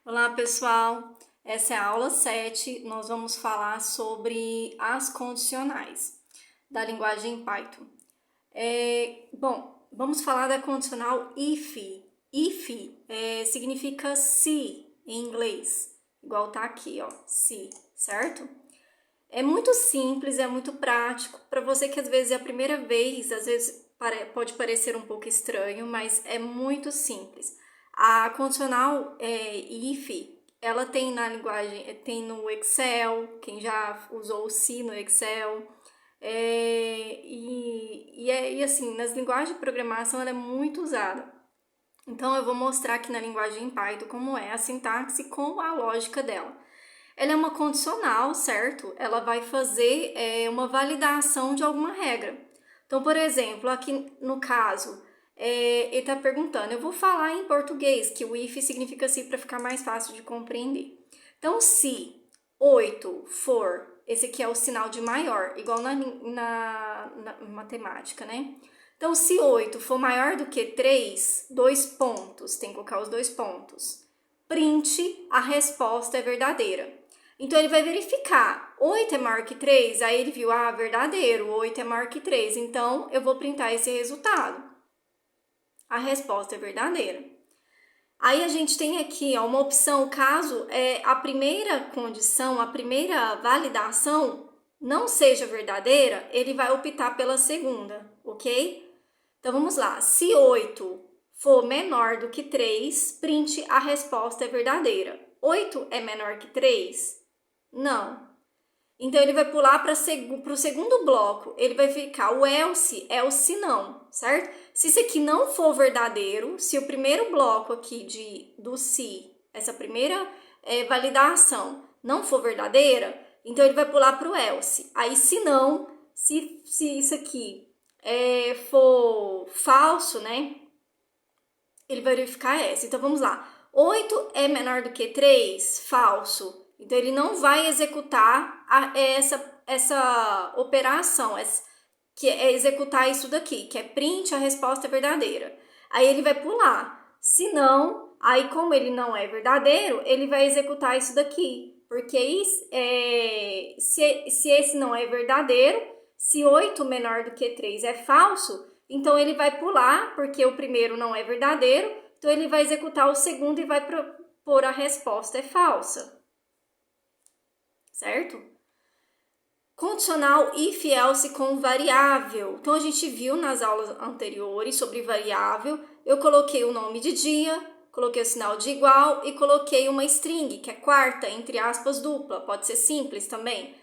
Olá, pessoal! Essa é a aula 7. Nós vamos falar sobre as condicionais da linguagem Python. Vamos falar da condicional if. If significa se em inglês, igual tá aqui, ó, se, certo? É muito simples, é muito prático. Para você que às vezes é a primeira vez, às vezes pode parecer um pouco estranho, mas é muito simples. A condicional if, ela tem na linguagem, tem no Excel, quem já usou o se no Excel, e assim, nas linguagens de programação ela é muito usada. Então eu vou mostrar aqui na linguagem Python como é a sintaxe com a lógica dela. Ela é uma condicional, certo? Ela vai fazer uma validação de alguma regra. Então, por exemplo, aqui no caso, ele está perguntando, eu vou falar em português, que o if significa se para ficar mais fácil de compreender. Então, se 8 for, esse aqui é o sinal de maior, igual na matemática, né? Então, se 8 for maior do que 3, dois pontos, tem que colocar os dois pontos. Print, a resposta é verdadeira. Então, ele vai verificar, 8 é maior que 3, aí ele viu, verdadeiro, 8 é maior que 3, então eu vou printar esse resultado. A resposta é verdadeira. Aí a gente tem aqui uma opção, caso a primeira condição, a primeira validação não seja verdadeira, ele vai optar pela segunda, ok? Então, vamos lá. Se 8 for menor do que 3, print a resposta é verdadeira. 8 é menor que 3? Não. Então, ele vai pular para o segundo bloco. Ele vai ficar, o else é o se não, certo? Se isso aqui não for verdadeiro, se o primeiro bloco aqui do se, essa primeira validação, não for verdadeira, então ele vai pular para o else. Aí, se não, se isso aqui for falso, né? Ele vai verificar essa. Então, vamos lá. 8 é menor do que 3? Falso. Então, ele não vai executar essa operação, que é executar isso daqui, que é print, a resposta é verdadeira. Aí, ele vai pular. Se não, aí como ele não é verdadeiro, ele vai executar isso daqui. Porque se esse não é verdadeiro, se 8 menor do que 3 é falso, então ele vai pular, porque o primeiro não é verdadeiro, então ele vai executar o segundo e vai pôr a resposta é falsa. Certo? Condicional if else com variável. Então, a gente viu nas aulas anteriores sobre variável. Eu coloquei o nome de dia, coloquei o sinal de igual e coloquei uma string, que é quarta, entre aspas, dupla. Pode ser simples também.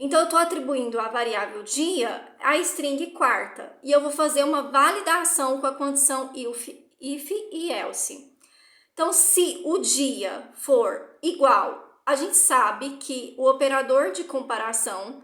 Então, eu estou atribuindo a variável dia a string quarta. E eu vou fazer uma validação com a condição if e else. Então, se o dia for igual, a gente sabe que o operador de comparação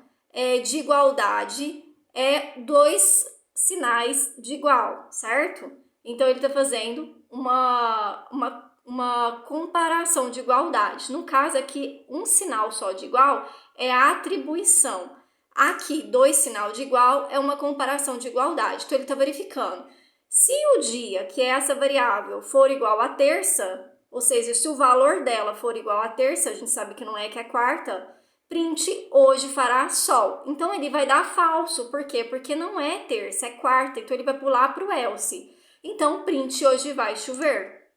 de igualdade é dois sinais de igual, certo? Então, ele está fazendo uma comparação de igualdade. No caso aqui, um sinal só de igual é a atribuição. Aqui, dois sinal de igual é uma comparação de igualdade. Então, ele está verificando. Se o dia, que é essa variável, for igual a terça, ou seja, se o valor dela for igual a terça, a gente sabe que não é, que é quarta, print hoje fará sol. Então, ele vai dar falso. Por quê? Porque não é terça, é quarta. Então, ele vai pular para o else. Então, print hoje vai chover.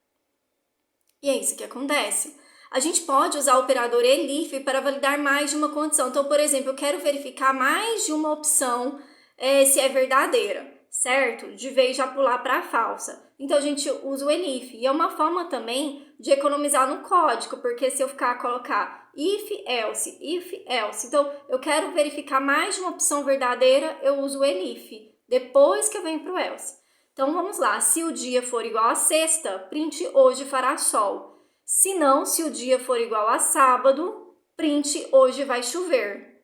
E é isso que acontece. A gente pode usar o operador elif para validar mais de uma condição. Então, por exemplo, eu quero verificar mais de uma opção se é verdadeira, certo? De vez já pular para a falsa. Então, a gente usa o elif. E é uma forma também de economizar no código, porque se eu colocar if, else. Então, eu quero verificar mais de uma opção verdadeira, eu uso o elif, depois que eu venho para o else. Então, vamos lá. Se o dia for igual a sexta, print hoje fará sol. Se não, se o dia for igual a sábado, print hoje vai chover.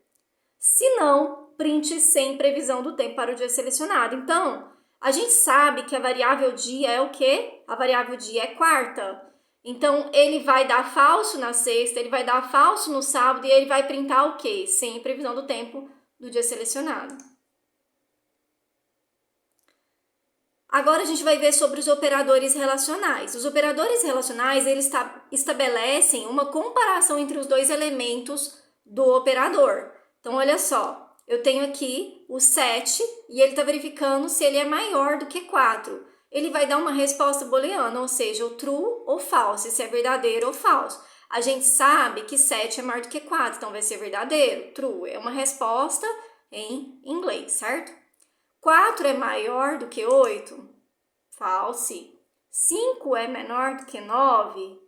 Se não, print sem previsão do tempo para o dia selecionado. Então, a gente sabe que a variável dia é o quê? A variável dia é quarta. Então, ele vai dar falso na sexta, ele vai dar falso no sábado e ele vai printar o quê? Sem previsão do tempo do dia selecionado. Agora a gente vai ver sobre os operadores relacionais. Os operadores relacionais, eles estabelecem uma comparação entre os dois elementos do operador. Então, olha só, eu tenho aqui o 7 e ele está verificando se ele é maior do que 4. Ele vai dar uma resposta booleana, ou seja, o true ou false, se é verdadeiro ou falso. A gente sabe que 7 é maior do que 4, então vai ser verdadeiro, true. É uma resposta em inglês, certo? 4 é maior do que 8? False. 5 é menor do que 9?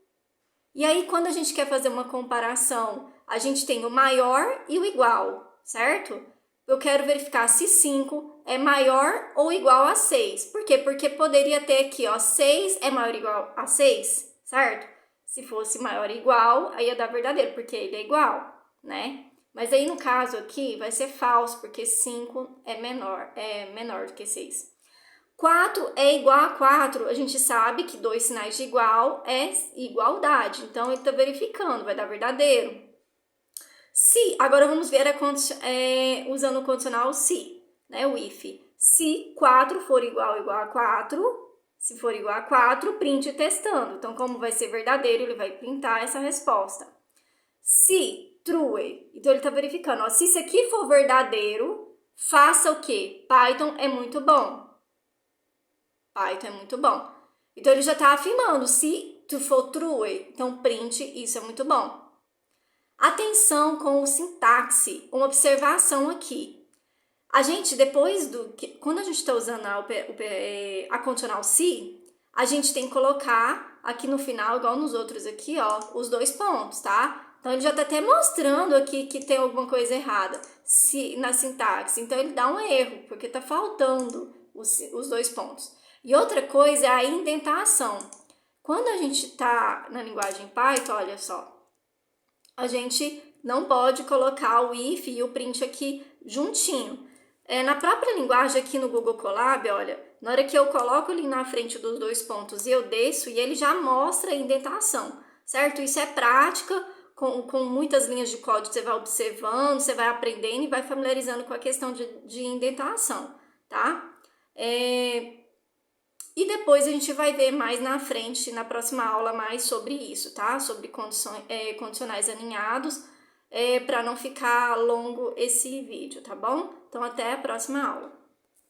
E aí, quando a gente quer fazer uma comparação, a gente tem o maior e o igual, certo? Eu quero verificar se 5 é maior ou igual a 6. Por quê? Porque poderia ter aqui, ó, 6 é maior ou igual a 6, certo? Se fosse maior ou igual, aí ia dar verdadeiro, porque ele é igual, né? Mas aí, no caso aqui, vai ser falso, porque 5 é menor do que 6. 4 é igual a 4, a gente sabe que dois sinais de igual é igualdade. Então, ele está verificando, vai dar verdadeiro. Se, agora vamos ver usando o condicional se, né, o if. Se 4 for igual a 4, se for igual a 4, print testando. Então, como vai ser verdadeiro, ele vai printar essa resposta. Se true, então ele está verificando, ó, se isso aqui for verdadeiro, faça o quê? Python é muito bom. Python é muito bom. Então, ele já está afirmando, se for true, então print, isso é muito bom. Atenção com o sintaxe, uma observação aqui. A gente, quando a gente está usando a condicional se, a gente tem que colocar aqui no final, igual nos outros aqui, ó, os dois pontos, tá? Então, ele já está até mostrando aqui que tem alguma coisa errada na sintaxe. Então, ele dá um erro, porque está faltando os dois pontos. E outra coisa é a indentação. Quando a gente está na linguagem Python, olha só, a gente não pode colocar o if e o print aqui juntinho. Na própria linguagem aqui no Google Colab, olha, na hora que eu coloco ali na frente dos dois pontos e eu desço, e ele já mostra a indentação, certo? Isso é prática, com muitas linhas de código, você vai observando, você vai aprendendo e vai familiarizando com a questão de indentação, tá? E depois a gente vai ver mais na frente, na próxima aula, mais sobre isso, tá? Sobre condicionais alinhados, para não ficar longo esse vídeo, tá bom? Então, até a próxima aula.